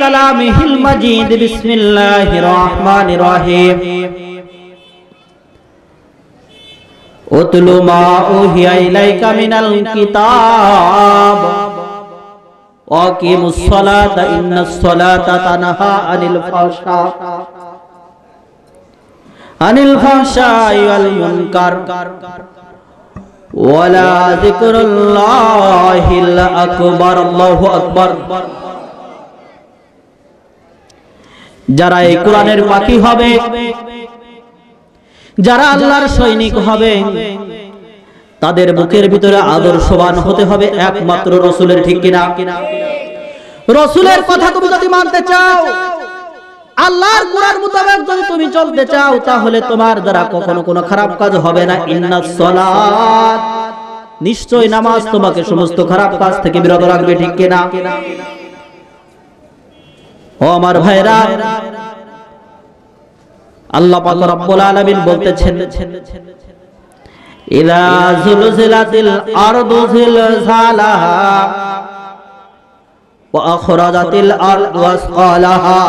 কালামিহিল মাজিদ। বিসমিল্লাহির রহমানির রহিম। উতলু মা উহিয়া ইলাইকা মিনাল কিতাব ওয়া আকিমুস সালাতা ইন্নাস সালাতা তানহা আনিল ফাহশাই ওয়াল মুনকার ওয়ালা যিকরুল্লাহিল আকবার। আল্লাহু আকবার। যারা এই কোরআনের পাখি হবে, যারা আল্লাহর সৈনিক হবে, তাদের বুকের ভিতরে আদর্শবান হতে হবে একমাত্র রাসূলের। ঠিক কিনা? রাসূলের কথা তুমি যদি মানতে চাও, আল্লাহর কোরআন মোতাবেক যদি তুমি চলতে চাও, তাহলে তোমার দ্বারা কখনো কোনো খারাপ কাজ হবে না। ইন্নাস সালাত, নিশ্চয় নামাজ তোমাকে সমস্ত খারাপ কাজ থেকে বিরত রাখবে। ঠিক কিনা? ও আমার ভাইরা, আল্লাহ পাক রব্বুল আলামিন বলতেছেন, ইযা যুলজিলাতিল আরদু জিলজালাহা ওয়া আখরাজাতিল আরদু আসকালাহা।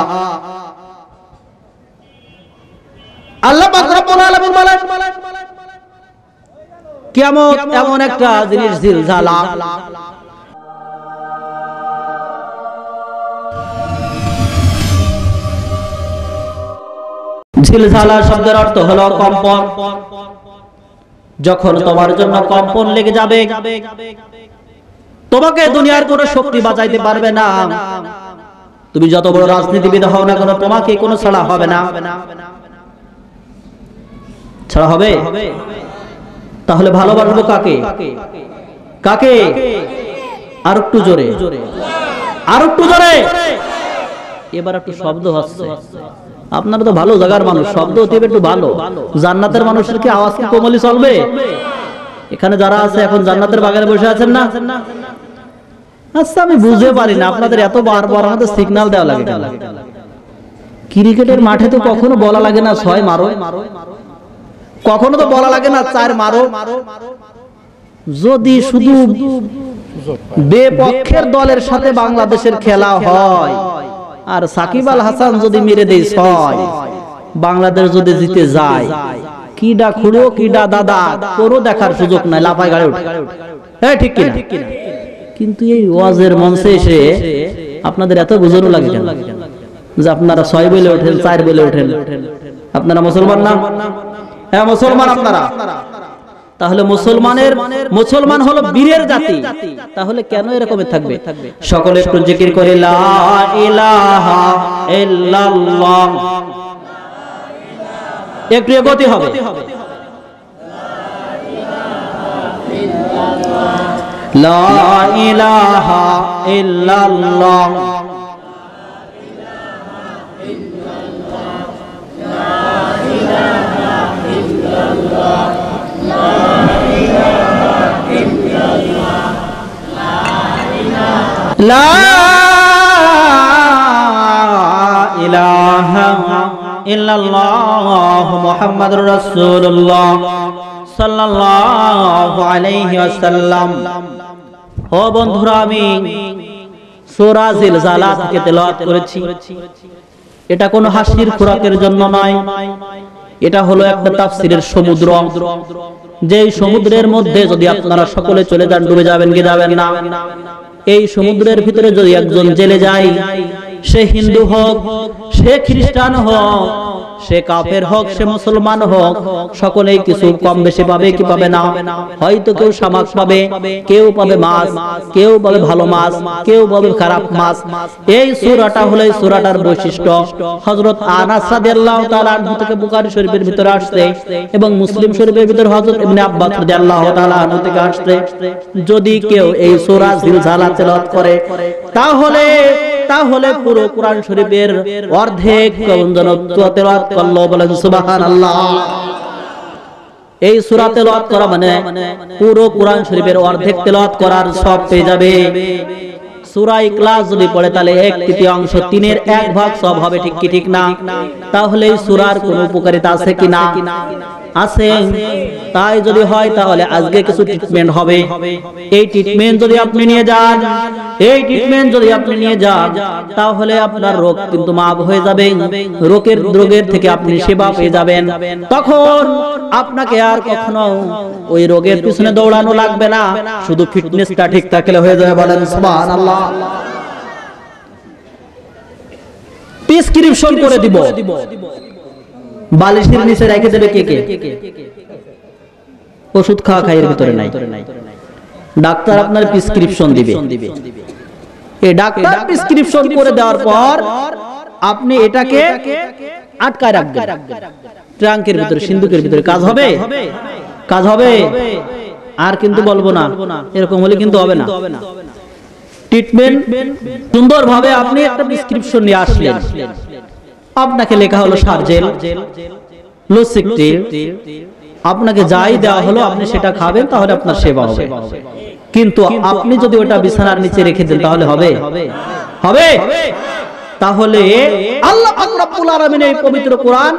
আল্লাহ পাক রব্বুল আলামিন বলেন, কিয়ামত এমন একটা জিনিস, জিলজালা। জিলজালা শব্দের অর্থ হলো কম্পন। যখন তোমার জন্য কম্পন লেগে যাবে, তোমাকে দুনিয়ার কোনো শক্তি বাঁচাইতে পারবে না। তুমি যত বড় রাজনীতিবিদ হও না কেন, তোমাকে কোনো ছাড়া হবে না। ছাড়া হবে? তাহলে ভালোবাসবো কাকে? কাকে? আর একটু জোরে, আর একটু জোরে। এবার একটু শব্দ হচ্ছে। আপনারা তো ভালো জায়গার মানুষ, শব্দ হতে একটু ভালো। জান্নাতের মানুষের কি আওয়াজ কি কোমলি চলবে? এখানে যারা আছে এখন জান্নাতের বাগানে বসে আছেন না? আচ্ছা, আমি বুঝতে পারি না আপনাদের এত বারবার আমাদের সিগন্যাল দেওয়া লাগে। ক্রিকেটের মাঠে তো কখনো বলা লাগে না 6 মারো, কখনো তো বলা লাগে না 4 মারো। যদি শুধু বেপক্ষের দলের সাথে বাংলাদেশের খেলা হয় আর সাকিব আল হাসান যদি মেরে দেয় 6, বাংলাদেশ যদি জিতে যায়, কিডা খুড়ো কিডা দাদা কোনো দেখার সুযোগ নাই, লাফায় গাড়ি উঠে। হ্যাঁ, ঠিক কিনা? কিন্তু এই ওয়াজের মঞ্চে এসে আপনাদের এত বুঝানো লাগে কেন যে আপনারা 6 বলে ওঠেন, 4 বলে ওঠেন? আপনারা মুসলমান না? হ্যাঁ, মুসলমান আপনারা। তাহলে মুসলমান হলো বীরের জাতি। তাহলে কেন এরকম থাকবে? সকলে একটু জিকির করে লা ইলাহা ইল্লাল্লাহ। একটু এগোতে হবে। লা ইলাহা ইল্লাল্লাহ। লা ইলাহা ইল্লাল্লাহ মুহাম্মাদুর রাসূলুল্লাহ সাল্লাল্লাহু আলাইহি ওয়াসাল্লাম। ও বন্ধুরা, আমি সূরা জিলজালা থেকে তেলাওয়াত করেছি। এটা কোনো হাসির খোরাকের জন্য নয়, এটা হলো একটা তাফসীরের সমুদ্র। যেই সমুদ্রের মধ্যে যদি আপনারা সকলে চলে যান, ডুবে যাবেন কি যাবেন না? এই সমুদ্রের ভিতরে যদি একজন জেলে যায়, সে হিন্দু হোক, সে খ্রিস্টান হোক, সে কাফের হোক, সে মুসলমান হোক, সকলেই কিছু কম বেশি পাবে কি পাবে না? হয়তো কেউ শামাক পাবে, কেউ পাবে মাছ, কেউ পাবে ভালো মাছ, কেউ পাবে খারাপ মাছ। এই সূরাটা হলো এই সূরাটার বৈশিষ্ট্য। হযরত আনাস রাদিয়াল্লাহু তাআলা আনহু থেকে বুখারী শরীফের ভিতরে আসছে এবং মুসলিম শরীফের ভিতরে হযরত ইবনে আব্বাস রাদিয়াল্লাহু তাআলা আনহু থেকে আসছে, যদি কেউ এই সূরা জিলজালা তেলাওয়াত করে তাহলে পুরো কোরআন শরীফের অর্ধেক তেলাওয়াত করলো। বলেন সুবহানাল্লাহ। এই সূরা তেলাওয়াত করা মানে পুরো কোরআন শরীফের অর্ধেক তেলাওয়াত করার সওয়াব পেয়ে যাবে। সূরা ইখলাস যদি পড়ে তাহলে 1/3 3-এর 1 ভাগ সব হবে, ঠিক কি ঠিক না? তাহলে এই সূরার কোনো উপকারিতা আছে কি না? আছে। তাই যদি হয় তাহলে আজকে কিছু ট্রিটমেন্ট হবে। এই ট্রিটমেন্ট যদি আপনি নিয়ে যান, তাহলে আপনার রোগ কিন্তু মাফ হয়ে যাবে। রোগের থেকে আপনি সেবা পেয়ে যাবেন। তখন আপনাকে আর কখনো ওই রোগের পিছনে দৌড়ানো লাগবে না, শুধু ফিটনেসটা ঠিক থাকলে হয়ে যাবে। বলেন সুবহানাল্লাহ। প্রেসক্রিপশন করে দিব, বালিশের নিচে রেখে দেবে কে? ওষুধ খাওয়া এর ভিতরে নাই। ডাক্তার আপনার প্রেসক্রিপশন দিবে। এই ডাক্তার প্রেসক্রিপশন করে দেওয়ার পর আপনি এটাকে আটকায় রাখবেন ট্রাঙ্কের ভিতরে, সিন্ধুকের ভিতরে। কাজ হবে। আর কিন্তু বলবো না, এরকম হলে কিন্তু হবে না। ট্রিটমেন্ট সুন্দরভাবে আপনি একটা প্রেসক্রিপশন নিয়ে আসলেন, আপনাকে লেখা হলো সার্জেল, লোসিকটিভ, আপনাকে যাই দেওয়া হলো আপনি সেটা খাবেন, তাহলে আপনার সেবা হবে। কিন্তু আপনি যদি ওটা বিছানার নিচে রেখে দেন তাহলে হবে? তাহলে আল্লাহ পাক রব্বুল আলামিন এই পবিত্র কোরআন,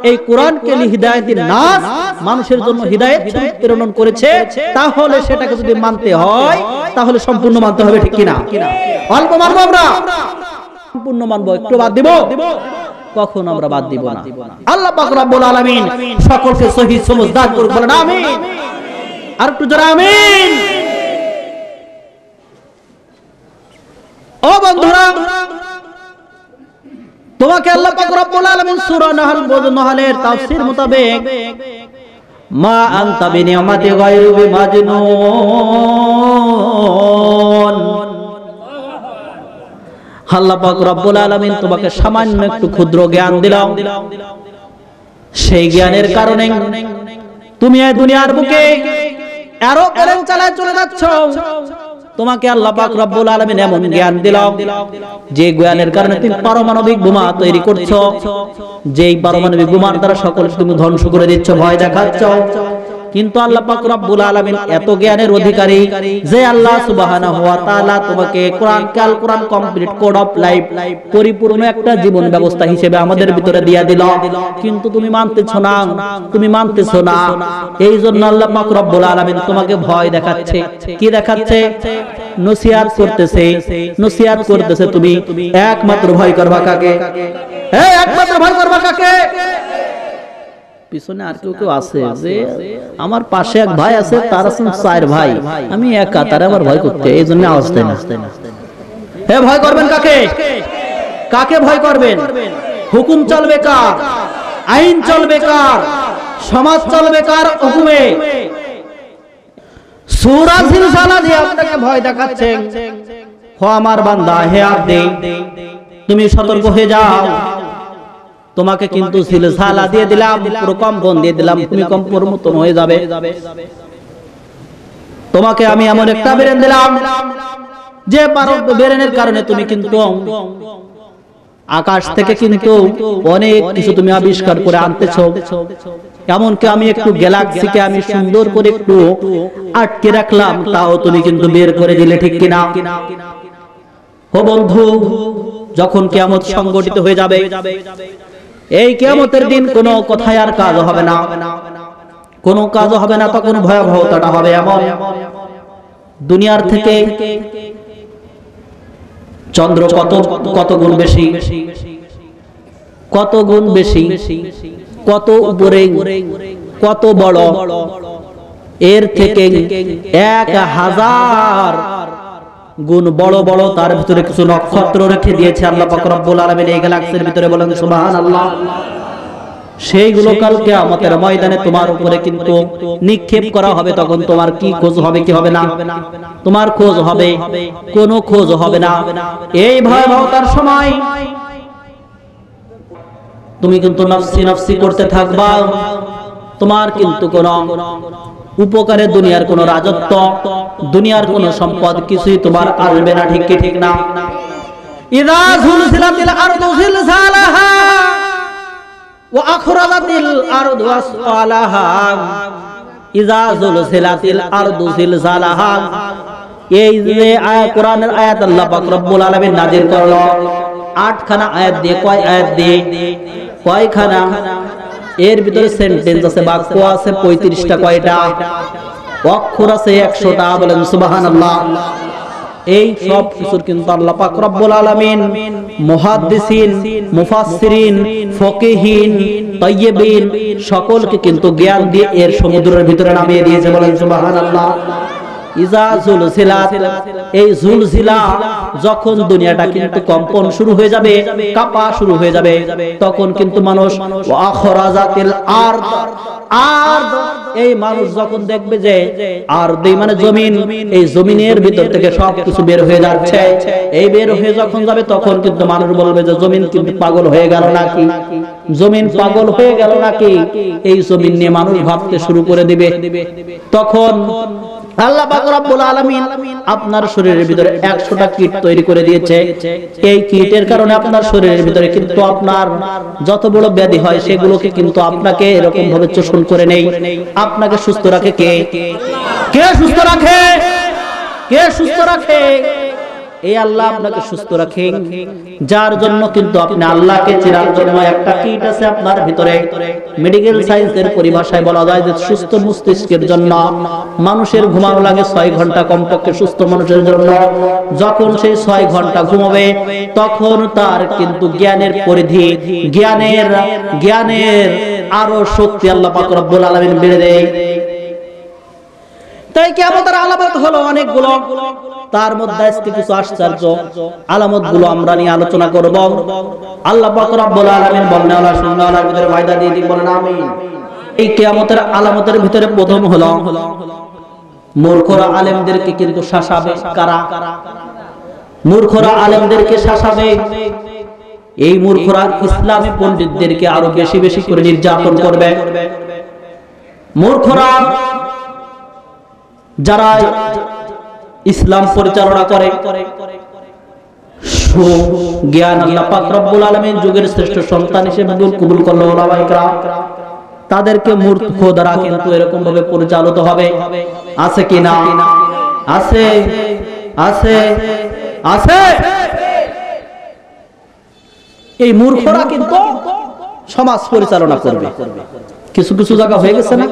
এই কোরআনকে হিদায়াতুন নাস, মানুষের জন্য হিদায়াত প্রেরণ করেছে। তাহলে সেটাকে যদি মানতে হয় তাহলে সম্পূর্ণ মানতে হবে, ঠিক কি না? অল্প মানবো আমরা, সম্পূর্ণ মানবো। একটু বাদ দিব? কখন আমরা বাদ দিব না। আল্লাহ পাক রব্বুল আলামিন সকলকে সহিহ সমঝ দান করুন। বলেন আমিন। আর একটু জোরে আমিন। ও বন্ধুরা, তোমাকে আল্লাহ পাক রব্বুল আলামিন সূরা নাহলের তাফসীর মোতাবেক মা আনতা বিনিয়ামাতি গায়রু বিমাজনুন, আল্লাহ পাক রব্বুল আলামিন তোমাকে সামান্য একটু ক্ষুদ্র জ্ঞান দিলাম। সেই জ্ঞানের কারণে তুমি এই দুনিয়ার বুকে এরোপ্লেন চালায় চলে যাচ্ছ। তোমাকে আল্লাহ পাক রব্বুল আলামিন এমন জ্ঞান দিলাম যে জ্ঞানের কারণে তুমি পারমাণবিক বোমা তৈরি করছো, যেই পারমাণবিক বোমার দ্বারা সকলকে তুমি ধ্বংস করে দিচ্ছ, ভয় দেখাচ্ছ। কিন্তু আল্লাহ পাক রব্বুল আলামিন এত জ্ঞানের অধিকারী যে আল্লাহ সুবহানাহু ওয়া তাআলা তোমাকে কোরআন কমপ্লিট কোড অফ লাইফ, পরিপূর্ণ একটা জীবন ব্যবস্থা হিসেবে আমাদের ভিতরে দিয়া দিল। কিন্তু তুমি মানতেছো না। এই জন্য আল্লাহ পাক রব্বুল আলামিন তোমাকে ভয় দেখাচ্ছে। কি দেখাচ্ছে? নসিহত করতেছে। তুমি একমাত্র ভয় করবা কাকে? একমাত্র ভয় করবা কাকে? পিছনে আর কেউ আছে যে আমার পাশে এক ভাই আছে, তার আছেন 4 ভাই, আমি একা, তার আবার ভয় করতে, এই জন্য আওয়াজ দেয় না। ভয় করবেন কাকে? ভয় করবেন? হুকুম চলবে কার? আইন চলবে কার? সমাজ চলবে কার হুকুমে? সূরা জিলজালা দিয়ে আপনাকে ভয় দেখাচ্ছেন। ও আমার বান্দা, হে আব্দে, তুমি সতর্ক হয়ে যাও। তোমাকে কিন্তু জিলজালা দিয়ে দিলাম, পুরো কম্পন দিয়ে দিলাম, তুমি কম্পর মতন হয়ে যাবে। তোমাকে আমি এমন একটা ব্রেন দিলাম যে ব্রেনের কারণে তুমি কিন্তু আকাশ থেকে কিন্তু অনেক কিছু তুমি আবিষ্কার করে আনতেছো। এমনকি আমি একটু গ্যালাক্সিকে আমি সুন্দর করে একটু আটকে রাখলাম, তাও তুমি কিন্তু বের করে দিলে, ঠিক কিনা? ও বন্ধু, যখন কিয়ামত সংগঠিত হয়ে যাবে, এই কিয়ামতের দিন কোনো কথাই আর কাজ হবে না, কোনো কাজ হবে না। তখন ভয়াবহতাটা হবে এমন, দুনিয়ার থেকে চন্দ্র কত গুণ বেশি, কত গুণ বেশি, কত উপরে, কত বড়, এর থেকে 1000 গুণ বড় বড়। তার ভিতরে কিছু নক্ষত্র রেখে দিয়েছে আল্লাহ পাক রব্বুল আলামিন এই গ্যালাক্সির ভিতরে। বলেন সুবহানাল্লাহ। সেইগুলো কাল কিয়ামতের ময়দানে তোমার উপরে কিন্তু নিক্ষেপ করা হবে। তখন তোমার কি খোঁজ হবে, কি হবে না? তোমার খোঁজ হবে? কোনো খোঁজ হবে না। এই ভয়াবহতার সময় তুমি কিন্তু নফসি নফসি করতে থাকবা। তোমার কিন্তু কোনো উপকারে দুনিয়ার কোনো রাজত্ব, দুনিয়ার কোনো সম্পদ কিছুই তোমার আসবে না, ঠিক কি ঠিক না? ইযা যুলজিলাতিল আরদু জিলজালাহা ওয়া আখরাজাতিল আরদু আসফালাহা, ইযা যুলজিলাতিল আরদু জিলজালাহা এই যে কোরআনের আয়াত আল্লাহ পাক রব্বুল আলামিন নাযিল করলো 8 খানা আয়াত দিয়ে, কয় আয়াত দিয়ে, কয়খানা? এর ভিতরে সেন্টেন্স আছে, বাক্য আছে 35টা, কয়টা? অক্ষর আছে 100টা। বলেন সুবহানাল্লাহ। এই সব কিছুর কিন্তু আল্লাহ পাক রব্বুল আলামিন মুহাদ্দিসিন, মুফাসসিরিন, ফকিহিন, তাইয়্যিবিন সকলকে কিন্তু জ্ঞান দিয়ে এর সমুদ্রের ভিতরে নামিয়ে দিয়েছে। বলেন সুবহানাল্লাহ। ইজা জুলজিলাত, এই জুলজিলা যখন দুনিয়াটা কিন্তু কম্পন শুরু হয়ে যাবে, কাঁপা শুরু হয়ে যাবে, তখন কিন্তু মানুষ আখরাজাতিল আরদ, আরদ এই মানুষ যখন দেখবে যে আরদ মানে জমিন, এই জমিনের ভিতর থেকে সবকিছু বের হয়ে যাচ্ছে, এই বের হয়ে যখন যাবে তখন কিন্তু মানুষ বলবে যে জমিন কিন্তু পাগল হয়ে গেল নাকি, জমিন পাগল হয়ে গেল নাকি, এই জমিন নিয়ে মানুষ ভাবতে শুরু করে দিবে। তখন আল্লাহ পাক রব্বুল আলামিন আপনার শরীরের ভিতরে 100টা কীট তৈরি করে দিয়েছে। এই কীটের কারণে আপনার শরীরের ভিতরে কিন্তু আপনার যত বড় ব্যাধি হয় সেগুলোকে কিন্তু আপনাকে এরকম ভাবে শোষণ করে নেই। আপনাকে সুস্থ রাখে কে? কে সুস্থ রাখে? কে সুস্থ রাখে? এই আল্লাহ আপনাকে সুস্থ রাখেন, যার জন্য কিন্তু আপনি আল্লাহকে চেনার জন্য একটা কিট আছে আপনার ভিতরে। মেডিকেল সায়েন্সের পরিভাষায় বলা যায় যে সুস্থ মস্তিষ্কের জন্য মানুষের ঘুমানো লাগে 6 ঘন্টা কমপক্ষে। সুস্থ মানুষের জন্য যখন সে 6 ঘন্টা ঘুমাবে তখন তার কিন্তু জ্ঞানের পরিধি, জ্ঞানের আরো শক্তি আল্লাহ পাক রব্বুল আলামিন বেড়ে দেয়। তাই কিয়ামতের আলামত হলো অনেকগুলো, তার মধ্যে আজকে কিছু আশ্চর্য আলামত গুলো আমরা নিয়ে আলোচনা করব। আল্লাহ পাক রব্বুল আলামিন বলেন, আল্লাহ সুবহানাহু ভিতরে ফায়দা দিয়ে দিই, বলেন আমিন। এই কিয়ামতের আলামতের ভিতরে প্রথম হলো মূর্খরা আলেমদেরকে কিন্তু শাসাবে। কারা? মূর্খরা আলেমদেরকে শাসাবে। এই মূর্খরা ইসলামী পণ্ডিতদেরকে আরো বেশি বেশি করে নির্যাতন করবে। মূর্খরা যারা ইসলাম পরিচালনা করে, জ্ঞান আল্লাহ পাক রব্বুল আলামিন যুগের শ্রেষ্ঠ সন্তান হিসেবে কবুল করলো ওলামায়ে কেরাম, তাদেরকে মূর্খ দ্বারা কিন্তু এরকম ভাবে পরিচালিত হবে। আছে কি না? আছে, আছে, আছে। এই মূর্খরা কিন্তু সমাজ পরিচালনা করবে। কিছু কিছু জায়গা হয়ে গেছে না?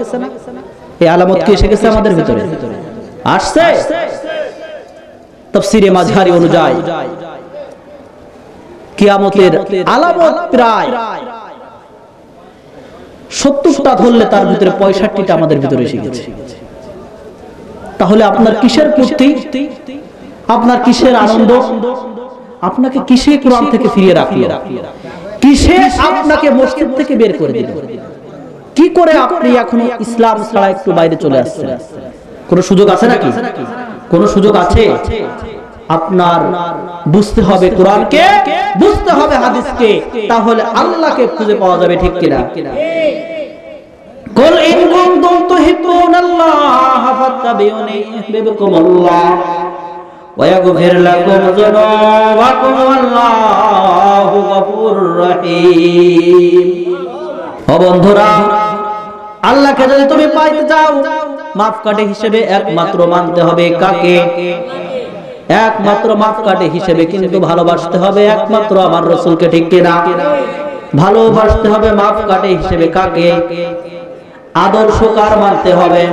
এই আলামত কি এসে গেছে আমাদের ভিতরে? আসছে। তাফসীরে মাঝহারি অনুযায়ী কিয়ামতের আলামত প্রায় 70টা ধরলে তার ভিতরে 65টা আমাদের ভিতরে এসে গেছে। তাহলে আপনার কিসের ফুর্তি, আপনার কিসের আনন্দ, আপনাকে কিসে কোরআন থেকে ফিরিয়ে রাখলো, কিসে আপনাকে মসজিদ থেকে বের করে দিল, কি করে আপনি এখনো ইসলাম ছাড়া একটু বাইরে চলে আসছেন? কোন সুযোগ আছে নাকি? কোন সুযোগ আছে? আপনার বুঝতে হবে কোরআনকে, বুঝতে হবে হাদিসকে, তাহলে আল্লাহকে খুঁজে পাওয়া যাবে। ঠিক কিনা? কুল ইন কুনতুম তুহিব্বুনাল্লাহ ফাত্তাবিউনি ইউহিব্বুকুমুল্লাহ ওয়া ইয়াগফির লাকুম যুনুবাকুম ওয়াল্লাহু গফুরুর রহিম। ও বন্ধুরা, আল্লাহকে যদি তুমি পাইতে চাও, মাপকাঠি হিসেবে একমাত্র মানতে হবে কাকে? একমাত্র মাপকাঠি হিসেবে কিন্তু ভালোবাসতে হবে একমাত্র আমার রাসূলকে। ঠিক কিনা? ভালোবাসতে হবে মাপকাঠি হিসেবে কাকে? আদর্শ কার মানতে হবে?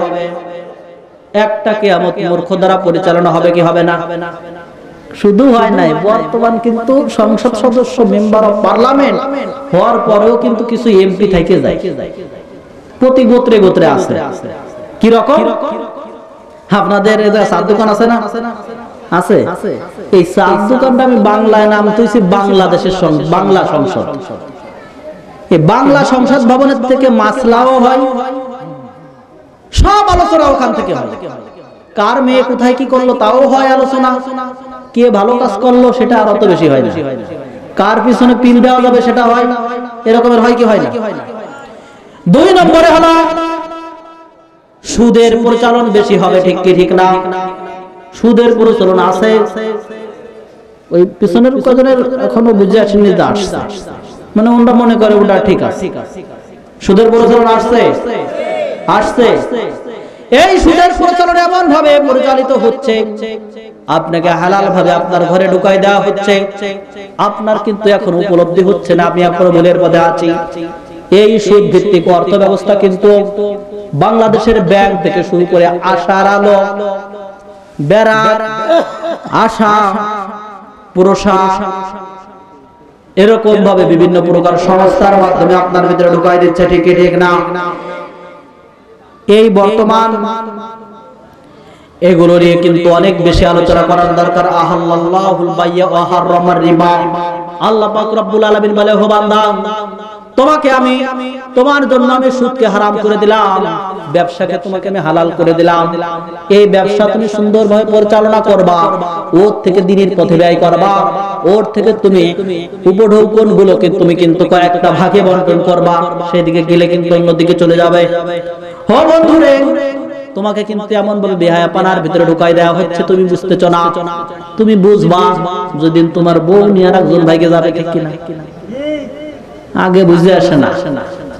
একটা কিয়ামত মূর্খ দ্বারা পরিচালনা হবে কি হবে না? শুধু হয় নাই, বর্তমান কিন্তু সংসদ সদস্য, মেম্বার অফ পার্লামেন্ট হওয়ার পরেও কিন্তু কিছু এমপি থেকে যায়, প্রতি গোত্রে গোত্রে আছে। কি রকম? আপনাদের চার দোকান আছে না? আছে। এই চার দোকানটা আমি বাংলায় নাম দিয়েছি বাংলাদেশের বাংলা সংসদ। এই বাংলা সংসদ ভবনের থেকে মাসলাও হয়, সব আলোচনা ওখান থেকে হয়। কার মেয়ে কোথায় কি করলো তাও হয় আলোচনা, কে ভালো কাজ করলো সেটা আর অত বেশি হয় না, কার পিছনে পিন দেওয়া যাবে সেটা হয়। এরকমের হয় কি হয় না? 2 নম্বরে হলো সুদের পরিচালন বেশি হবে। ঠিক কি ঠিক না? সুদের পরিচালন আছে, ওই পিছনের কজনের এখনো বুঝে আসেনি, মানে ওটা মনে করে ওটা ঠিক আছে। সুদের পরিচালন আসছে, আসছে। এই সুদের প্রচলন এমন ভাবে পরিচালিত হচ্ছে, আপনাকে হালাল ভাবে আপনার ঘরে ঢুকাই দেওয়া হচ্ছে, আপনার কিন্তু এখন উপলব্ধি হচ্ছে না আমি এখন ভুলের পথে আছি। এই সুদ ভিত্তিক অর্থ ব্যবস্থা কিন্তু বাংলাদেশের ব্যাংক থেকে শুরু করে আশার আলো, বেড়ার আশা, পুরসা, এরকম ভাবে বিভিন্ন প্রকার সংস্থার মাধ্যমে আপনার ভিতরে ঢুকাই দিচ্ছে। ঠিক ঠিক না? এই বর্তমান এগুলো নিয়ে কিন্তু অনেক বেশি আলোচনা করার দরকার। আহাল্লাহুল বাইয়া ওয়া হারামার রিবা। আল্লাহ পাক রব্বুল আলামিন বলে, ও বান্দা, তোমাকে আমি, তোমার জন্য আমি সুদকে হারাম করে দিলাম, ব্যবসাকে তোমাকে আমি হালাল করে দিলাম। এই ব্যবসা তুমি সুন্দরভাবে পরিচালনা করবা, ওর থেকে দিনের পথে ব্যয় করবা, ওর থেকে তুমি উপঢৌকন গুলোকে তুমি কিন্তু কয়েকটা ভাগে বন্টন করবা, সেদিকে গেলে কিন্তু অন্যদিকে চলে যাবে। ও বন্ধুরে, তোমাকে কিন্তু এমন ভাবে বেহায়াপনার ভিতরে ঢুকাই দেওয়া হচ্ছে, তুমি বুঝতেছো না। তুমি বুঝবা যেদিন তোমার বউ নিয়ে আর একজন ভাইকে যাবে, ঠিক কিনা? আগে বুঝে আসে না,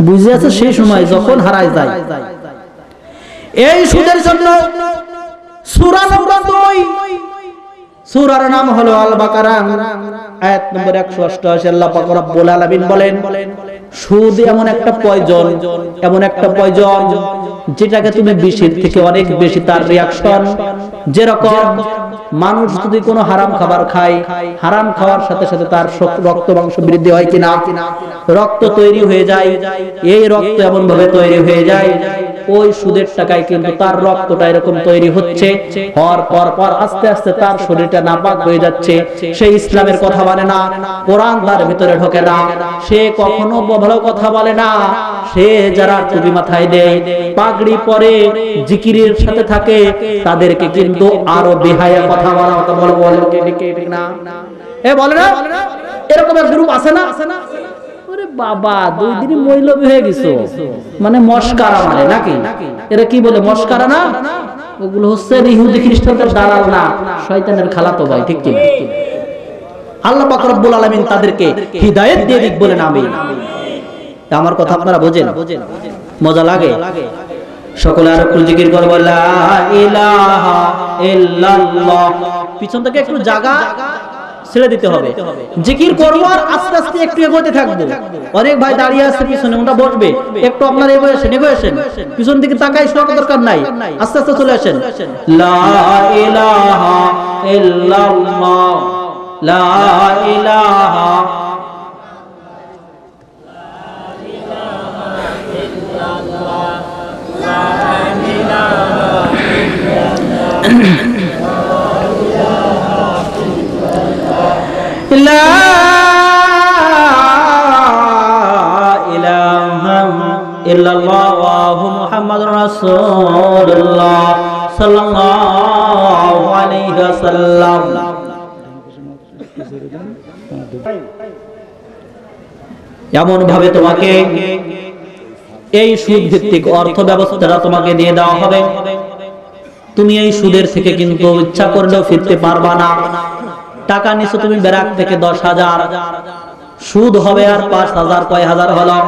বুঝে আসে সেই সময় যখন হারায় যায়। এই সুদের জন্য সূরা নম্বর 2, সূরার নাম হলো আল বাকারা, আয়াত নম্বর 188। আল্লাহ পাক রব্বুল আলামিন বলেন, সুদ এমন একটা পয়জন, এমন একটা পয়জন যেটাকে তুমি বিষের থেকে অনেক বেশি তার রিঅ্যাকশন। যেরকম মানুষ যদি কোনো হারাম খাবার খায়, হারাম খাওয়ার সাথে সাথে তার রক্ত মাংস বৃদ্ধি হয় কিনা, রক্ত তৈরি হয়ে যায়। এই রক্ত এমন ভাবে তৈরি হয়ে যায়, ওই সুদের টাকায় কিন্তু তার রক্তটা এরকম তৈরি হচ্ছে, হওয়ার পর পর আস্তে আস্তে তার শরীরটা নাপাক হয়ে যাচ্ছে। সে ইসলামের কথা বলে না, কোরআন তার ভিতরে ঢোকে না, সে কখনো ভালো কথা বলে না। সে যারা টুপি মাথায় দেয়, পাগড়ি পরে, জিকিরের সাথে থাকে, তাদেরকে কিন্তু আরো বেহায়া কথা বলা হতো। বলে ঠিক না? এ বলে না, এরকম এক গ্রুপ আছে না? ওরে বাবা, 2 দিনই মৌলবী হয়ে গেছো, মানে মস্কারা, মানে নাকি? এরা কি বলে, মস্কারা না? ওগুলো হচ্ছে ইহুদি খ্রিস্টানদের দালাল না, শয়তানের খালাতো ভাই। ঠিক কি? আল্লাহ পাক রব্বুল আলামিন তাদেরকে হিদায়াত দিয়ে দিক বলেন আমিন। আমার কথা আপনারা বোঝেন? মজা লাগে? সকলে আর একটু জিকির করবো, লা ইলাহা ইল্লাল্লাহ। পিছন থেকে একটু জায়গা ছেড়ে দিতে হবে, জিকির করবো আর আস্তে আস্তে একটু এগোতে থাকবো। অনেক ভাই দাঁড়িয়ে আছে পিছনে, ওটা বসবে, একটু আপনারা এগোয় আসেন, পিছন দিকে তাকাই শোনার দরকার নাই, আস্তে আস্তে চলে আসেন। লা ইলাহা ইল্লাল্লাহ, লা ইলাহা লা ইলাহা ইল্লাল্লাহ মুহাম্মাদুর রাসূলুল্লাহ সাল্লাল্লাহু আলাইহি ওয়াসাল্লাম। এমন ভাবে তোমাকে এই সুদ ভিত্তিক অর্থ ব্যবস্থাটা তোমাকে দিয়ে দেওয়া হবে, তুমি এই সুদের থেকে কিন্তু ইচ্ছা করলেও ফিরতে পারবা না। টাকা নিছো তুমি ব্যারাক থেকে 10,000, সুদ হবে আর 5,000, কয় হাজার হলো,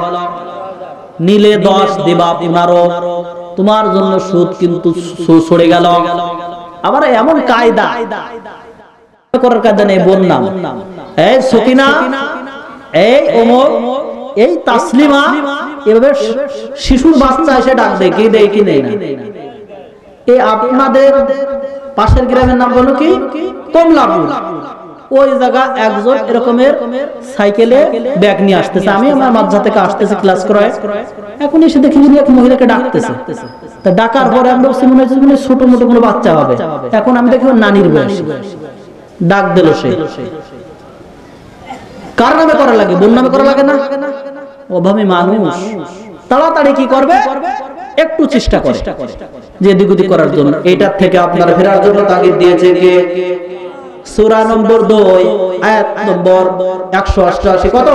নিলে 10 দিবা 15, তোমার জন্য সুদ কিন্তু সরে গেল। আবার এমন কায়দা করার কায়দা নেই, বললাম এই সকিনা, এই ওমর, এই তাসলিমা, এভাবে শিশুর বাচ্চা এসে ডাক দেয়, কি দেয় কি নেই না। এই আপনাদের পাশের গ্রামের নাম হলো কি, কমলাপুর। ওই জায়গা একজন এরকমের সাইকেলে ব্যাগ নিয়ে আসতেছে, আমি আমার মাঝা থেকে আসতেছি ক্লাস করায়, এখন এসে দেখি এক মহিলাকে ডাকতেছে। তা ডাকার পরে আমরা মনে হচ্ছে ছোট মোটো কোনো বাচ্চা হবে, এখন আমি দেখি ওর নানির বয়স। ডাক দিল সে, কার নামে করা লাগে, বোন নামে করা লাগে না? অভাবী মানুষ তাড়াতাড়ি কি করবে, একটু চেষ্টা করে যে দিগুদি করার জন্য। এটার থেকে আপনার ফেরার জন্য তাগিদ দিয়েছে কে? সূরা নম্বর 2, আয়াত নম্বর 188। কত?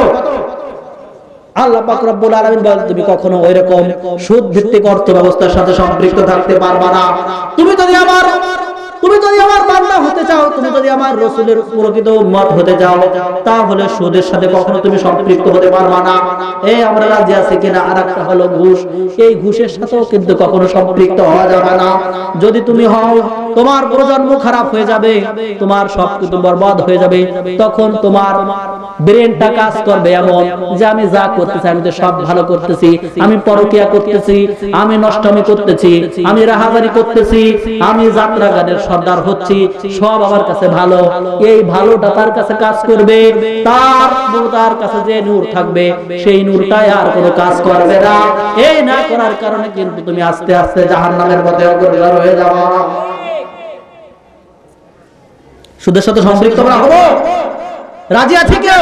আল্লাহ পাক রব্বুল আলামিন বলেন, তুমি কখনো ওইরকম সুদ ভিত্তিক অর্থ ব্যবস্থার সাথে সম্পৃক্ত থাকতে পারবা না। তুমি যদি আমার তুমি যদি আমার বান্দা হতে চাও, তুমি যদি আমার রাসূলের প্রকৃত উম্মত হতে চাও, তাহলে সুদের সাথে কখনো তুমি সম্পৃক্ত হতে পারবে না। এই আমরা রাজি আছি কিনা? আরেকটা হলো ঘুষ। এই ঘুষের সাথেও কিন্তু কখনো সম্পৃক্ত হওয়া যাবে না। যদি তুমি হও, তোমার প্রজন্ম খারাপ হয়ে যাবে, তোমার সবকিছু বরবাদ হয়ে যাবে। তখন তোমার ব্রেনটা কাজ করবে এমন যে আমি যা করতেছি, আমি তো সব ভালো করতেছি, আমি পরকিয়া করতেছি, আমি নষ্টামি করতেছি, আমি রাহাজারি করতেছি, আমি যাত্রা গানের সর্দার হচ্ছি, সব আমার কাছে ভালো। এই ভালোটা তার কাছে কাজ করবে, তার কাছে যে নূর থাকবে সেই নূরটাই আর কোনো কাজ করবে না। এই না করার কারণে কিন্তু তুমি আস্তে আস্তে জাহান্নামের পথে অগ্রসর হয়ে যাবে। সুদের সাথে সম্পৃক্ত আমরা হব? রাজি আছি কেউ?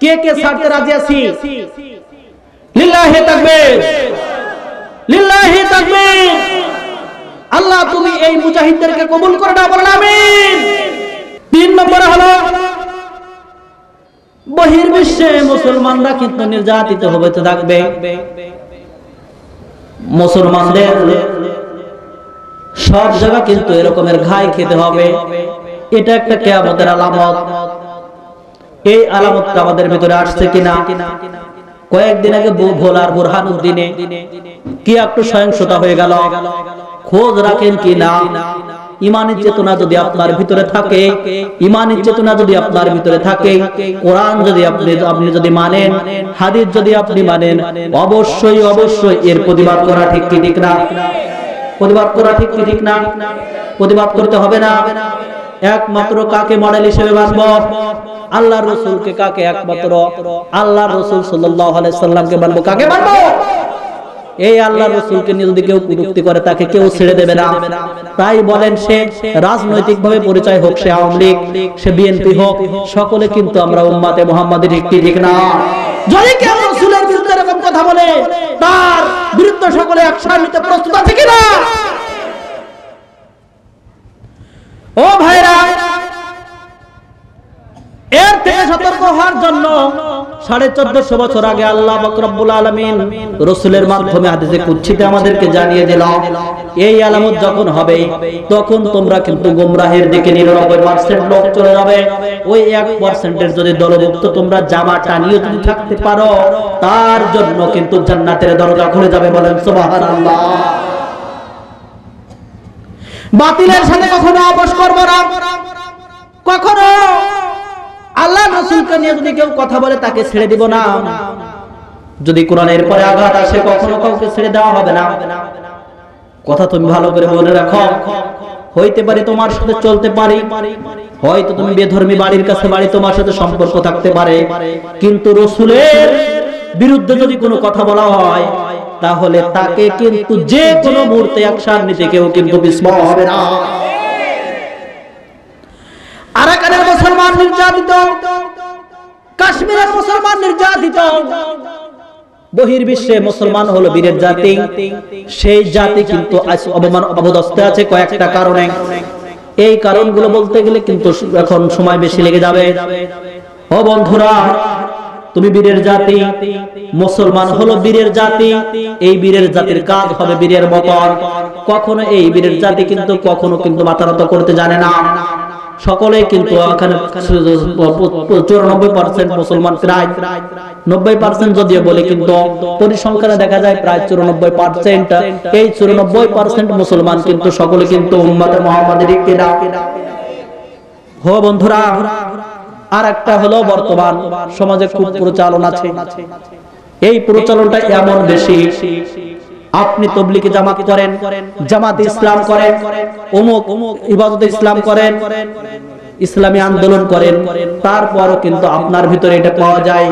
কে কে ছাড়তে রাজি আছি? লিল্লাহি তাকবীর, লিল্লাহি তাকবীর। আল্লাহ তুমি এই মুজাহিদদেরকে কবুল করে নাও, বলেন আমিন। 3 নম্বরে হলো বহির্বিশ্বে মুসলমানরা কিন্তু নির্যাতিত হবে তো থাকবে। মুসলমানদের সব জায়গা কিন্তু এরকমের ঘাই খেতে হবে। এটা একটা কিয়ামতের আলামত। এই আলামতটা আমাদের ভিতরে আসছে কিনা? কয়েকদিন আগে ভোলার বুরহানুদ্দিনে কি একটু সহিংসতা হয়ে গেল, খোঁজ রাখেন কিনা? ঈমানের চেতনা যদি আপনার ভিতরে থাকে, ঈমানের চেতনা যদি আপনার ভিতরে থাকে, কোরআন যদি আপনি যদি মানেন, হাদিস যদি আপনি মানেন, অবশ্যই অবশ্যই এর প্রতিবাদ করা ঠিক কি ঠিক না? প্রতিবাদ করা ঠিক কি ঠিক না? প্রতিবাদ করতে হবে না? একমাত্র কাকে মডেল হিসেবে মানব? আল্লাহর রাসূলকে। কাকে? একমাত্র আল্লাহর রাসূল সাল্লাল্লাহু আলাইহি সাল্লামকে মানব। কাকে মানব? এই আল্লাহর রাসূলকে নিয়ে যদি কেউ কটূক্তি করে, তাকে কেউ ছেড়ে দেবে না। তাই বলেন সে রাজনৈতিকভাবে পরিচয় হোক, সে আওয়ামী লীগ, সে বিএনপি হোক, সকলে কিন্তু আমরা উম্মতে মুহাম্মাদের ঠিক না। যদি কেউ রাসূলের বিরুদ্ধে এরকম কথা বলে, তার বিরুদ্ধে সকলে অ্যাকশন নিতে প্রস্তুত আছে কিনা? ও ভাইরা, এর থেকে সতর্ক হওয়ার জন্য 1450 বছর আগে আল্লাহ পাক রব্বুল আলামিন রাসূলের মাধ্যমে হাদিসে কুদসিতে আমাদেরকে জানিয়ে দিল, এই আলামত যখন হবে তখন তোমরা কিন্তু গোমরাহের দিকে 99% লোক চলে যাবে। ওই 1% এর যদি দলভুক্ত তোমরা জামা টানিয়ে যদি থাকতে পারো, তার জন্য কিন্তু জান্নাতের দরজা খুলে যাবে। বলেন সুবহানাল্লাহ। বাতিলের সাথে কখনো আপোষ করব না। কখনো আল্লাহ রাসূলকে নিয়ে যদি কেউ কথা বলে, তাকে ছেড়ে দিব না। যদি কোরআনের পরে আঘাত আসে, কখনো কাউকে ছেড়ে দেওয়া হবে না। কথা তুমি ভালো করে মনে রাখো। হইতে পারে তোমার সাথে চলতে পারি, হয়তো তুমি বেধর্মী বাড়ির কাছে বাড়ি, তোমার সাথে সম্পর্ক থাকতে পারে, কিন্তু রাসূলের বিরুদ্ধে যদি কোনো কথা বলা হয়, তাহলে তাকে কিন্তু যে কোনো মুহূর্তে অ্যাকশন নিতে কেউ কিন্তু বিস্ময় হবে না। আরাকানের মুসলমান নির্যাতিত, কাশ্মীরের মুসলমান নির্যাতিত, বহির্বিশ্বে মুসলমান হলো বীরের জাতি। সেই জাতি কিন্তু আজ অবমান অবদস্তে আছে কয়েকটা কারণে। এই কারণগুলো বলতে গেলে কিন্তু এখন সময় বেশি লেগে যাবে। ও বন্ধুরা, তুমি বীরের জাতি, মুসলমান হলো বীরের জাতি। এই বীরের জাতির কাজ হবে বীরের মতন। কখনো এই বীরের জাতি কিন্তু কখনো কিন্তু মাথা নত করতে জানে না। সকলে কিন্তু এখানে 94% মুসলমান, প্রায় 90% যদিও বলে, কিন্তু পরিসংখ্যানে দেখা যায় প্রায় 94%। এই 94% মুসলমান কিন্তু সকলে কিন্তু উম্মতে মুহাম্মাদের কিনা। হো বন্ধুরা, আর একটা হলো বর্তমান সমাজে খুব প্রচলন আছে। এই প্রচলনটা এমন বেশি, আপনি তবলিগে জামাত করেন, জামাতে ইসলাম করেন, অমুক ইবাদতে ইসলাম করেন, ইসলামী আন্দোলন করেন, তারপরও কিন্তু আপনার ভিতরে এটা পাওয়া যায়।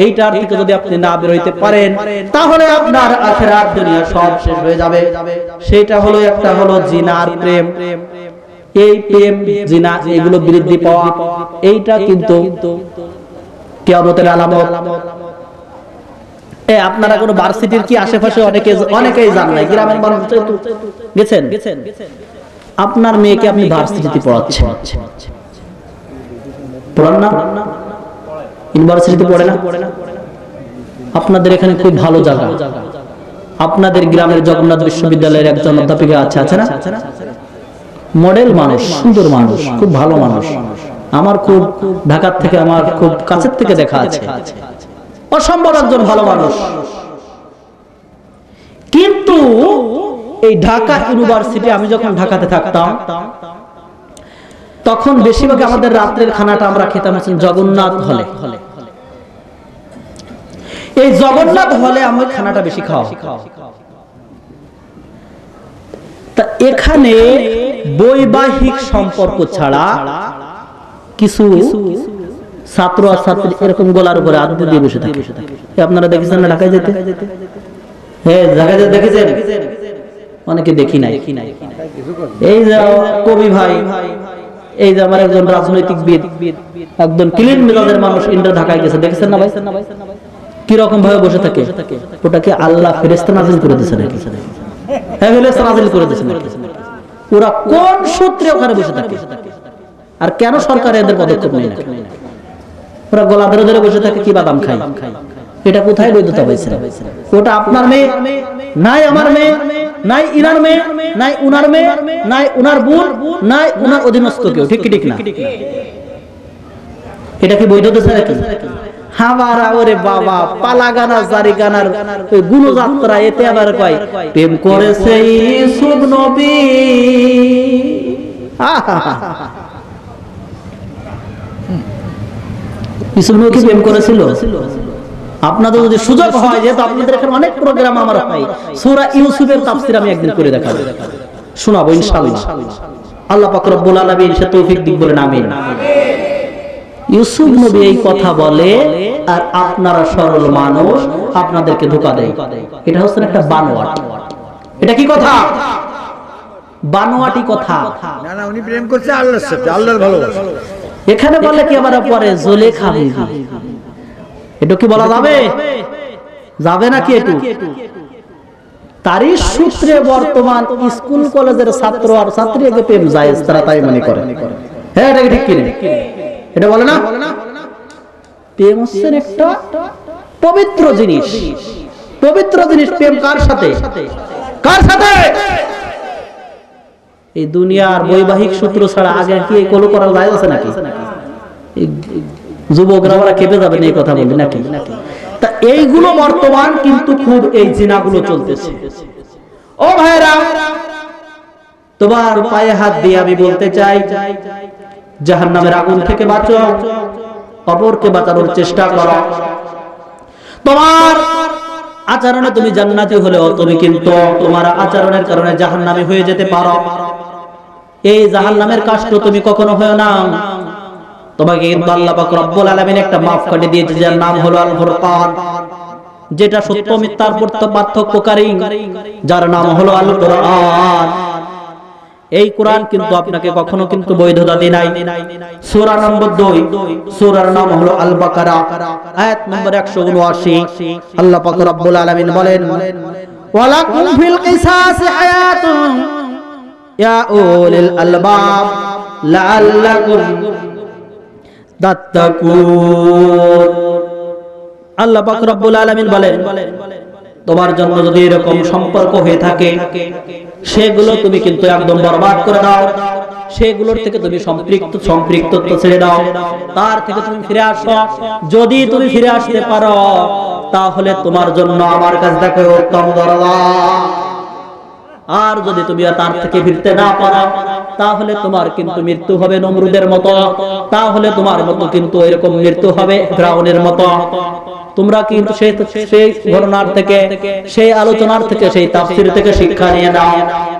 এইটার থেকে যদি আপনি না বের হইতে পারেন, তাহলে আপনার আখিরাত দুনিয়া সব শেষ হয়ে যাবে। সেটা হলো একটা হলো জিনার প্রেম। এই প্রেম জিনা এগুলো বৃদ্ধি পাওয়া, এইটা কিন্তু কিয়ামতের আলামত। আপনারা কোন ভার্সিটির কি আশেপাশে অনেকেই জান নাই, গ্রামের মানুষ গেছেন, আপনার মেয়েকে আপনি ভার্সিটিতে পড়াচ্ছেন, পড়ান না? ইউনিভার্সিটিতে পড়ে না? আপনাদের এখানে খুব ভালো জায়গা, আপনাদের গ্রামের জগন্নাথ বিশ্ববিদ্যালয়ের একজন অধ্যাপিকা আছে না? মডেল মানুষ, সুন্দর মানুষ, খুব ভালো মানুষ। আমার খুব ঢাকার থেকে আমার খুব কাছের থেকে দেখা আছে, অসম্ভব একজন ভালো মানুষ। কিন্তু এই ঢাকা ইউনিভার্সিটি, আমি যখন ঢাকাতে থাকতাম তখন বেশিরভাগ আমাদের রাত্রের খানাটা আমরা খেতাম হচ্ছেন জগন্নাথ হলে। এই জগন্নাথ হলে আমি খানাটা বেশি খাওয়া। তা এখানে বৈবাহিক সম্পর্ক ছাড়া কিছু ছাত্র আর ছাত্রী এরকম গলার উপরে আদর দিয়ে বসে থাকে। আপনারা দেখেছেন না ঢাকায় যেতে? হ্যাঁ, ঢাকায় যেতে দেখেছেন? অনেকে দেখি নাই। এই যে কবি ভাই, এই যে আমার একজন রাজনৈতিকবিদ, একদম ক্লিন মেজাজের মানুষ, ইন্টার ঢাকায় গেছে, দেখেছেন না ভাই? কি রকম ভাবে বসে থাকে? ওটাকে আল্লাহ ফেরেশতা নাযিল করে দিয়েছে নাকি? হ্যাঁ, ফেরেশতা নাযিল করে দিয়েছে। ওরা কোন সূত্রে ওখানে বসে থাকে? আর কেন সরকার এদের পদক্ষেপ নেয় না? ওরা গলা ধরে ধরে বসে থাকে, কি বাদাম খায়? এটা কোথায় বৈধতা হয়েছে? ওটা আপনার মেয়ে নাই, আমার মেয়ে নাই, ইনার মেয়ে নাই, উনার মেয়ে নাই, উনার বোন নাই, উনার অধীনস্থ কেউ, ঠিক কি ঠিক না? এটা কি বৈধতা ছাড়া কি? হামারা ওরে বাবা, পালা গানা জারি গানার ওই গুণযাত্রা, এতে আবার কয় প্রেম করেছে ইউসুফ নবী। ইউসুফ নবী কি প্রেম করেছিল? আপনাদের যদি সুযোগ হয়, যেহেতু আপনাদের এখানে অনেক প্রোগ্রাম আমার হয়, সূরা ইউসুফের তাফসীর আমি একদিন করে দেখাবো, শোনাবো ইনশাআল্লাহ। আল্লাহ পাক রব্বুল আলামিন সে তৌফিক দিক, বলেন আমিন। ইউসুফ নবী এই কথা বলে, আর আপনারা সরল মানুষ আপনাদেরকে ধোঁকা দেয়। এটা হচ্ছে একটা বানোয়াট। এটা কি কথা? বানোয়াটি কথা। না না, উনি প্রেম করছে আল্লাহর সাথে, আল্লাহর ভালোবাসা। এখানে বলে কি আবার পরে জুলেখা বিবি, এটা কি বলা যাবে? যাবে নাকি? একটু তারই সূত্রে বর্তমান স্কুল কলেজের ছাত্র আর ছাত্রীকে প্রেম জায়েজ, তারা তাই মনে করে। হ্যাঁ, এটা ঠিক কি? এটা বলে না? প্রেম হচ্ছে একটা পবিত্র জিনিস। পবিত্র জিনিস প্রেম কার সাথে? কার সাথে? এই দুনিয়ার বৈবাহিক সূত্র ছাড়া আগে কি কোলো করা যায় আছে নাকি? যুবকরা ওরা কেঁপে যাবেন এই কথা বলবে নাকি? তা এইগুলো বর্তমান কিন্তু খুব এই জিনাগুলো চলতেছে। ও ভাইরা, তোমার পায়ে হাত দিয়ে আমি বলতে চাই, জাহান্নামের আগুন থেকে বাঁচো, অপরকে বাঁচানোর চেষ্টা করো। তোমার আচরণে তুমি জান্নাতি হলেও তুমি কিন্তু তোমার আচরণের কারণে জাহান্নামী হয়ে যেতে পারো। এই জাহান্নামের কষ্ট তুমি কখনো হয় না। তোমাকে কিন্তু আল্লাহ পাক রব্বুল আলামিন একটা মাফ করে দিয়েছে, যার নাম হলো আল ফুরকান, যেটা সত্য মিথ্যার পার্থক্যকারী, যার নাম হলো আল কোরআন। এই কোরআন কিন্তু আপনাকে কখনো কিন্তু বৈধতা দেয় নাই। সূরা নম্বর 2, সূরার নাম হলো আল বাকারা, আয়াত নম্বর 179। আল্লাহ পাক রব্বুল আলামিন বলেন, ওয়ালাকুম ফিল কিসাসি হায়াতুন ইয়া উলিল আলবাব লাআল্লাকুম তাত্তাকুন। আল্লাহ পাক রব্বুল আলামিন বলেন, তোমার জন্য যদি এরকম সম্পর্ক হয়ে থাকে, সেগুলো তুমি কিন্তু একদম বরবাদ করে দাও। সেগুলোর থেকে তুমি সম্পৃক্তত্ব ছেড়ে দাও, তার থেকে তুমি ফিরে আসো। যদি তুমি ফিরে আসতে পারো, তাহলে তোমার জন্য আমার কাছে দেখো উত্তম দরজা। আর যদি তুমি তার থেকে ফিরতে না পারো, তাহলে তোমার কিন্তু মৃত্যু হবে নমরুদের মতো, তাহলে তোমার মতো কিন্তু এরকম মৃত্যু হবে ফিরআউনের মতো। তোমরা কিন্তু সেই ঘটনার থেকে, সেই আলোচনার থেকে, সেই তাফসীর থেকে শিক্ষা নিয়ে নাও।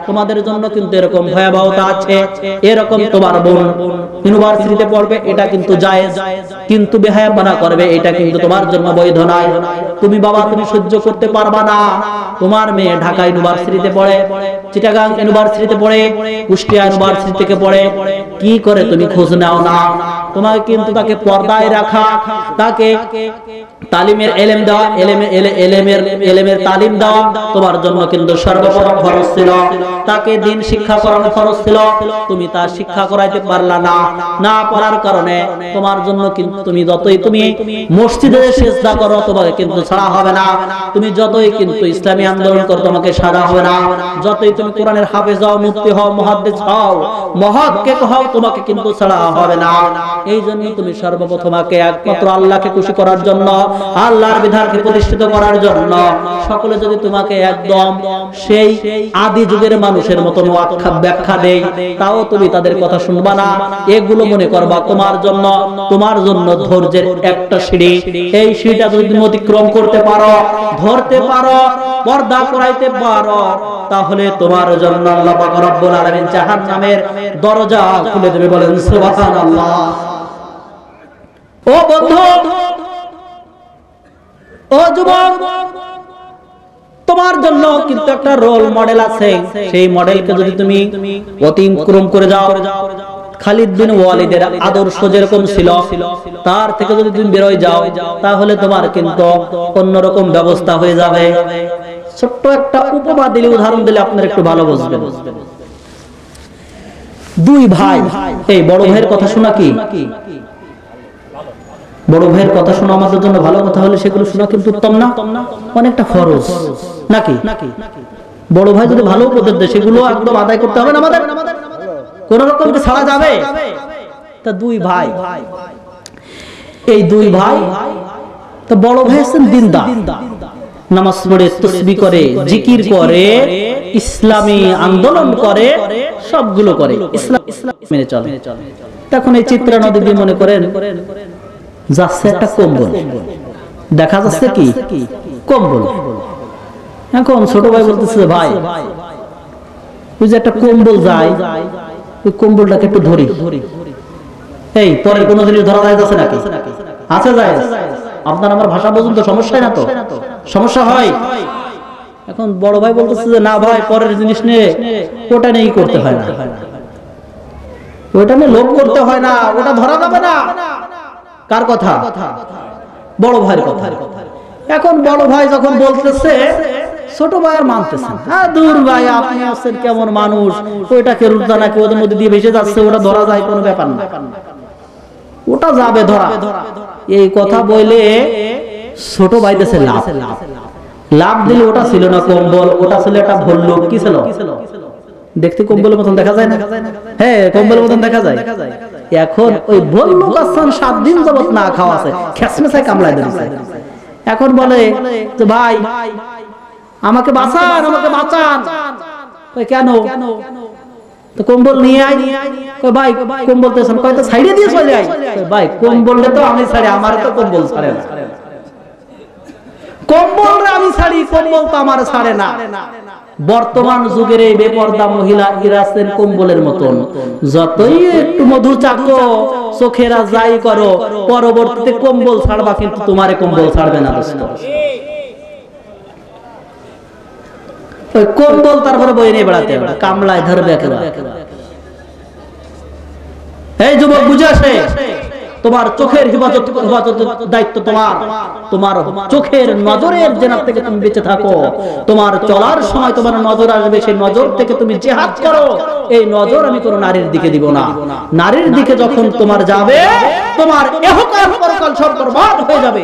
তোমাদের জন্য কিন্তু এরকম ভয়াবহতা আছে। এরকম তোমার বোন ইউনিভার্সিটিতে পড়বে, এটা কিন্তু জায়েজ, কিন্তু বেহায়াপনা করবে, এটা কিন্তু তোমার জন্য বৈধ নয়। তুমি বাবা, তুমি সহ্য করতে পারবা না। তোমার মেয়ে ঢাকা ইউনিভার্সিটিতে পড়ে, চিটাগাং ইউনিভার্সিটিতে পড়ে, কুষ্টিয়া ইউনিভার্সিটি থেকে পড়ে, কি করে তুমি খোঁজ নাও না? তোমাকে কিন্তু তাকে পর্দায় রাখা, তাকে তালিমের এলেম দেওয়া, এলেমের তালিম দেওয়া তোমার জন্য কিন্তু সর্বপ্রথম ফরজ ছিল। তাকে দিন শিক্ষা করানো ফরজ ছিল, তুমি তা শিক্ষা করাইতে পারলা না। না পারার কারণে তোমার জন্য কিন্তু তুমি যতই তুমি মসজিদে সিজদা করো তোমাকে কিন্তু ছাড়া হবে না, তুমি যতই কিন্তু ইসলামী আন্দোলন করো তোমাকে ছাড়া হবে না, যতই তুমি কোরআনের হাফেজ হও, মুফতি হও, মুহাদ্দিস হও, মুহাক্কিক হও, তোমাকে কিন্তু ছাড়া হবে না। এই জন্য তুমি সর্বপ্রথম একমাত্র আল্লাহকে খুশি করার জন্য, আল্লাহর বিধানকে প্রতিষ্ঠিত করার জন্য সকলে যদি তোমাকে একদম সেই আদি যুগের মানুষের মতো ব্যাখ্যা দেয়, তাও তুমি তাদের কথা শুনবা না। এগুলো মনে করবা তোমার জন্য ধৈর্যের একটা সিঁড়ি। এই সিঁড়িটা যদি তুমি অতিক্রম করতে পারো, ধরতে পারো, পর্দা করাইতে পারো, তাহলে তোমার জন্য আল্লাহ পাক রব্বুল আলামিন জাহান্নামের দরজা খুলে দেবে। বলেন সুবহানাল্লাহ। ও বন্ধু, ও যুবক, তোমার জন্য কিন্তু একটা রোল মডেল আছে। সেই মডেলকে যদি তুমি অতিক্রম করে যাও, খালিদ বিন ওয়ালিদের আদর্শ যেরকম ছিল তার থেকে যদি তুমি বের হয়ে যাও, তাহলে তোমার কিন্তু অন্যরকম ব্যবস্থা হয়ে যাবে। ছোট্ট একটা উপমা দিলে, উদাহরণ দিলে আপনারা একটু ভালো বুঝবেন। দুই ভাই, এই বড় ভাইয়ের কথা শোনা কি? বড় ভাইয়ের কথা শোনা আমাদের জন্য ভালো কথা হলে সেগুলো শোনা কিন্তু উত্তম না, অনেকটা ফরজ নাকি? বড় ভাই যদি ভালো উপদেশ দেয় সেগুলো একদম আদায় করতে হবে না আমাদের, কোন রকম কি ছাড়া যাবে? তা দুই ভাই, এই দুই ভাই, তো বড় ভাই আছেন দিনদার, নামাজ পড়ে, তাসবিহ করে, জিকির করে, ইসলামী আন্দোলন করে, সবগুলো করে, ইসলাম মেনে চলে। তখন এই চিত্রা নদী দিয়ে মনে করেন যাচ্ছে একটা কম্বল, দেখা যাচ্ছে কি কম্বল। এখন ছোট ভাই বলতেছে, ভাই ওই যে একটা কম্বল যায়, ওই কম্বলটাকে একটু ধরি। এই পরের কোন জিনিস ধরা যাচ্ছে নাকি? আছে, যায়। আপনার আমার ভাষা বুঝুন তো, সমস্যা না তো? সমস্যা হয়। এখন বড় ভাই বলতেছে যে না ভাই, পরের জিনিস নিয়ে ওটা নিয়েই করতে হয় না, ওটা নিয়ে লোভ করতে হয় না, ওটা ধরা যাবে না। কার কথা? বড় ভাইয়ের কথা। এখন বড় ভাই যখন বলতেছে, ছোট ভাই আর মানতেছে, হ্যাঁ দূর ভাই, আপনি আছেন কেমন মানুষ, ওইটাকে রুদ্দা নাকি ওদের মধ্যে দিয়ে ভেসে যাচ্ছে, ওটা ধরা যায়, কোনো ব্যাপার না, ওটা যাবে ধরা। এই কথা বলে ছোট ভাই দেশে লাভ দিলে, ওটা ছিল না কম্বল, ওটা ছিল একটা ভল্লুক। কি ছিল? দেখতে কম্বলের মতন দেখা যায় না? হ্যাঁ, কম্বলের মতন দেখা যায়। এখন ওই ভল্লুক আসছেন 7 দিন যাবত না খাওয়া আছে, খেসমেসায় কামড়ায় দিয়েছে। এখন বলে যে ভাই আমাকে বাঁচান, আমাকে বাঁচান। কেন? তো কম্বল নিয়ে আয়। ভাই কম্বল তো কয়তো ছাইড়ে দিয়ে চলে আয়। ভাই কম্বলটা তো আমি ছাড়ি, আমার তো কম্বল ছাড়ে না। কম্বল আমি ছাড়ি, কম্বল তো আমার ছাড়ে না। বর্তমান যুগের এই বেপরদা মহিলা ইরাসের কম্বলের মতন, যতই একটু মধু চাকো, চোখেরা যাই করো, পরবর্তীতে কম্বল ছাড়বা, কিন্তু তোমারে কম্বল ছাড়বে না দোস্ত। ওই কম্বল তারপরে বই নিয়ে বেড়াতে হবে, কামলায় ধরবে একেবারে। এই যুবক বুঝে আসে, তোমার চোখের হেফাজতের দায়িত্ব তোমার চোখের নজরের জেনার থেকে তুমি বেঁচে থাকো। তোমার চলার সময় তোমার নজর আসবে, সেই নজর থেকে তুমি জিহাদ করো। এই নজর আমি কোনো নারীর দিকে দিব না। নারীর দিকে যখন তোমার যাবে, তোমার ইহকাল পরকাল সব বরবাদ হয়ে যাবে।